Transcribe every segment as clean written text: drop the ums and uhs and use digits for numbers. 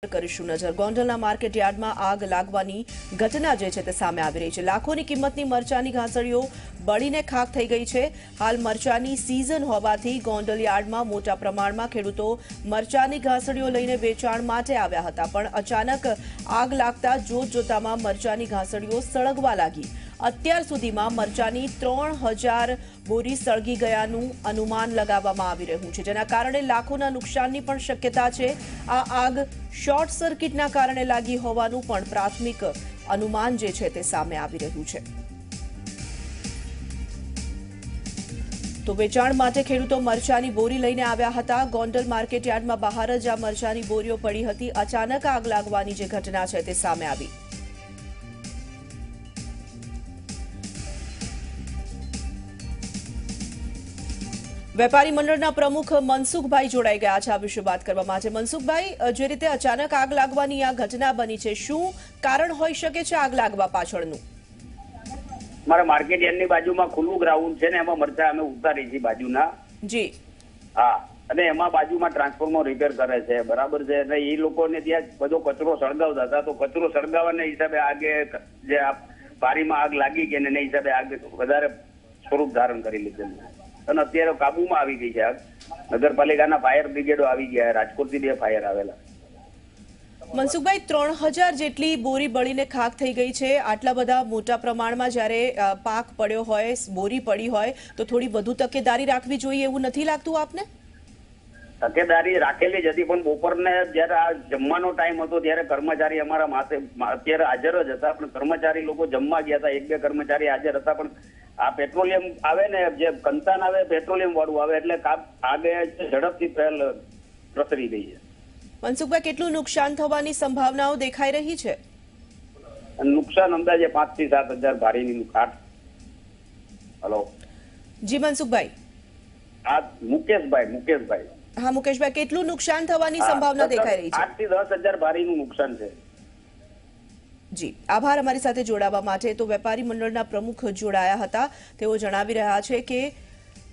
કરીશું નજર ગોંડલના માર્કેટ યાર્ડમાં આગ લાગવાની ઘટના જે છે તે સામે આવી રહી છે। લાખોની કિંમતની મરચાની ઘાસળીઓ બળીને ખાખ થઈ ગઈ છે। હાલ મરચાની સીઝન હોવાથી ગોંડલ યાર્ડમાં મોટા પ્રમાણમાં ખેડૂતો મરચાની ઘાસળીઓ લઈને વેચાણ માટે આવ્યા હતા, પણ અચાનક આગ લાગતા જોતજોતામાં મરચાની ઘાસળીઓ સળગવા લાગી। અત્યાર સુધીમાં મરચાની 3000 બોરી સળગી ગયાનું અનુમાન લગાવવામાં આવી રહ્યું છે, જેના કારણે લાખોના નુકસાનની પણ શક્યતા છે। આ આગ શોર્ટ સર્કિટના કારણે લાગી હોવાનું પણ પ્રાથમિક અનુમાન જે છે તે સામે આવી રહ્યું છે। તો વેચાણ માટે ખેડૂતો મરચાની બોરી લઈને આવ્યા હતા। ગોંડલ માર્કેટ યાર્ડમાં બહાર જ આ મરચાની બોરીઓ પડી હતી। અચાનક આગ લાગવાની જે ઘટના છે તે સામે આવી। વેપારી મંડળના પ્રમુખ મનસુખભાઈ જોડાઈ ગયા છે આ વિશે વાત કરવા માટે। મનસુખભાઈ, જે રીતે અચાનક આગ લાગવાની આ ઘટના બની છે, શું કારણ હોઈ શકે છે આગ લાગવા પાછળનું? મારા માર્કેટ યાર્ડની બાજુમાં ખુલ્લું ગ્રાઉન્ડ છે ને, એમાં મરચા અમે ઉતારી છીએ બાજુના। જી હા, અને એમાં બાજુમાં ટ્રાન્સફોર્મર રિપેર કરે છે, બરાબર છે, અને એ લોકોને ત્યાં બધો કચરો સળગાવતા હતા, તો કચરો સળગાવવાના હિસાબે આગે જે બારીમાં આગ લાગી ગઈ ને એના હિસાબે આગ વધારે સ્વરૂપ ધારણ કરી લીધેલું અને અત્યારે કાબુમાં આવી ગઈ છે આગ। નગરપાલિકાના ફાયર બ્રિગેડો આવી ગયા, રાજકોટથી 2 ફાયર આવેલા। મનસુખભાઈ, 3000 જેટલી બોરી બળીને ખાખ થઈ ગઈ છે। આટલા બધા મોટા પ્રમાણમાં જ્યારે પાક પડ્યો હોય, બોરી પડી હોય, તો થોડી વધુ તકેદારી રાખવી જોઈએ, એવું નથી લાગતું આપને? તકેદારી રાખેલી જ હતી, પણ બપોરને જયારે આ જમવાનો ટાઈમ હતો ત્યારે કર્મચારી અમારા માથે અત્યારે હાજર જ હતા, પણ કર્મચારી લોકો જમવા ગયા હતા, 1-2 કર્મચારી હાજર હતા, પણ આ પેટ્રોલિયમ આવે ને, જે કંતાન આવે પેટ્રોલિયમ વાળું આવે એટલે આગે ઝડપથી પ્રસરી ગઈ છે। મનસુખભાઈ, કેટલું નુકસાન થવાની સંભાવનાઓ દેખાઈ રહી છે? નુકસાન અંદાજે 5 થી 7 હજાર ભારીની કાટ। હલો જી મનસુખભાઈ। આ મુકેશભાઈ। હા મુકેશભાઈ, કેટલું નુકસાન થવાની સંભાવના દેખાઈ રહી છે? 8 થી 10 હજાર ભારીનું નુકસાન છે। જી, આભાર અમારી સાથે જોડાવા માટે। તો વેપારી મંડળના પ્રમુખ જોડાયા હતા। તેઓ જણાવી રહ્યા છે કે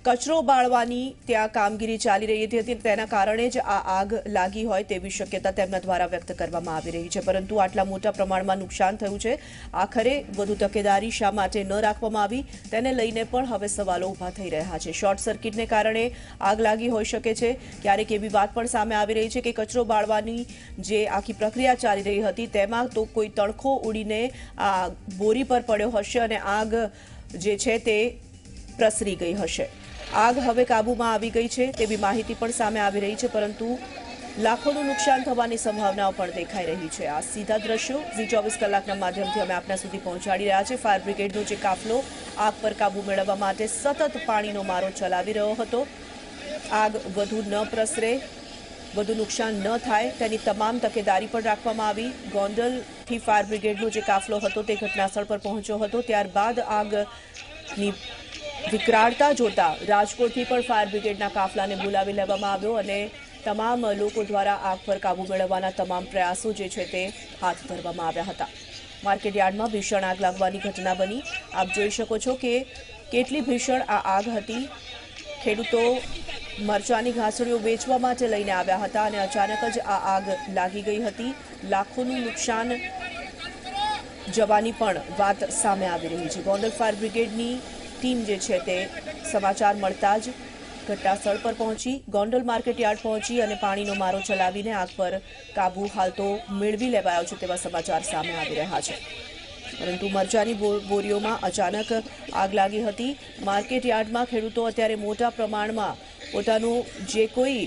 કચરો બાળવાની ત્યાં કામગીરી ચાલી રહી હતી, તેના કારણે જ આ આગ લાગી હોય તેવી શક્યતા તેમના દ્વારા વ્યક્ત કરવામાં આવી રહી છે, પરંતુ આટલા મોટા પ્રમાણમાં નુકસાન થયું છે। આખરે વધુ તકેદારી શા માટે ન રાખવામાં આવી તેને લઈને પણ હવે સવાલો ઊભા થઈ રહ્યા છે। શોર્ટ સર્કિટને કારણે આગ લાગી હોઈ શકે છે। ક્યારેક એવી વાત પણ સામે આવી રહી છે કે કચરો બાળવાની જે આખી પ્રક્રિયા ચાલી રહી હતી તેમાં તો કોઈ તણખો ઉડીને આ બોરી પર પડ્યો હશે અને આગ જે છે તે પ્રસરી ગઈ હશે। આગ હવે કાબૂમાં આવી ગઈ છે તેવી માહિતી પણ સામે આવી રહી છે, પરંતુ લાખોનું નુકસાન થવાની સંભાવનાઓ પણ દેખાઈ રહી છે। આ સીધા દ્રશ્યો ઝી24 કલાકના માધ્યમથી અમે આપના સુધી પહોંચાડી રહ્યા છે। ફાયર બ્રિગેડનો જે કાફલો આગ પર કાબૂ મેળવવા માટે સતત પાણીનો મારો ચલાવી રહ્યો હતો। આગ વધુ ન પ્રસરે, વધુ નુકસાન ન થાય તેની તમામ તકેદારી પણ રાખવામાં આવી। ગોંડલથી ફાયર બ્રિગેડનો જે કાફલો હતો તે ઘટનાસ્થળ પર પહોંચ્યો હતો, ત્યારબાદ આગની વિકરાળતા જોતા રાજકોટથી પણ ફાયર બ્રિગેડના કાફલાને બોલાવી લેવામાં આવ્યો અને તમામ લોકો દ્વારા આગ પર કાબૂ મેળવવાના તમામ પ્રયાસો જે છે તે હાથ ધરવામાં આવ્યા હતા। માર્કેટ યાર્ડમાં ભીષણ આગ લાગવાની ઘટના બની। આપ જોઈ શકો છો કે કેટલી ભીષણ આ આગ હતી। ખેડૂતો મરચાની ઘાસળીઓ વેચવા માટે લઈને આવ્યા હતા અને અચાનક જ આ આગ લાગી ગઈ હતી। લાખોનું નુકસાન જવાની પણ વાત સામે આવી રહી છે। ગોંડલ ફાયર બ્રિગેડની ટીમ જે છે તે સમાચાર મળતા જ ઘટનાસ્થળ પર પહોંચી, ગોંડલ માર્કેટ યાર્ડ પહોંચી અને પાણીનો મારો ચલાવીને આગ પર કાબુ હાલ તો મેળવી લેવાયો છે તેવા સમાચાર સામે આવી રહ્યા છે। પરંતુ મરચાની બોરીઓમાં અચાનક આગ લાગી હતી। માર્કેટ યાર્ડમાં ખેડૂતો અત્યારે મોટા પ્રમાણમાં પોતાનું જે કોઈ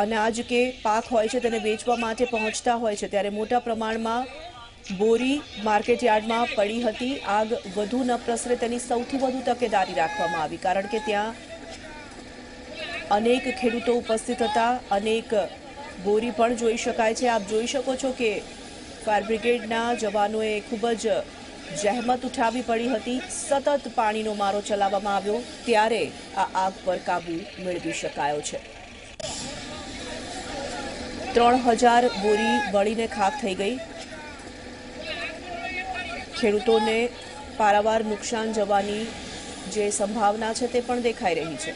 અનાજ કે પાક હોય છે તેને વેચવા માટે પહોંચતા હોય છે, ત્યારે મોટા પ્રમાણમાં બોરી માર્કેટ યાર્ડમાં પડી હતી। આગ વધુ ન પ્રસરે તેની સૌથી વધુ તકેદારી રાખવામાં આવી, કારણ કે ત્યાં અનેક ખેડૂતો ઉપસ્થિત હતા, અનેક બોરી પણ જોઈ શકાય છે। આપ જોઈ શકો છો કે ફાયર બ્રિગેડના જવાનોએ ખૂબ જ જહેમત ઉઠાવવી પડી હતી। સતત પાણીનો મારો ચલાવવામાં આવ્યો ત્યારે આ આગ પર કાબૂ મેળવી શકાયો છે। 3000 બોરી બળીને ખાખ થઈ ગઈ। ખેડૂતોને પારાવાર નુકસાન જવાની જે સંભાવના છે તે પણ દેખાઈ રહી છે।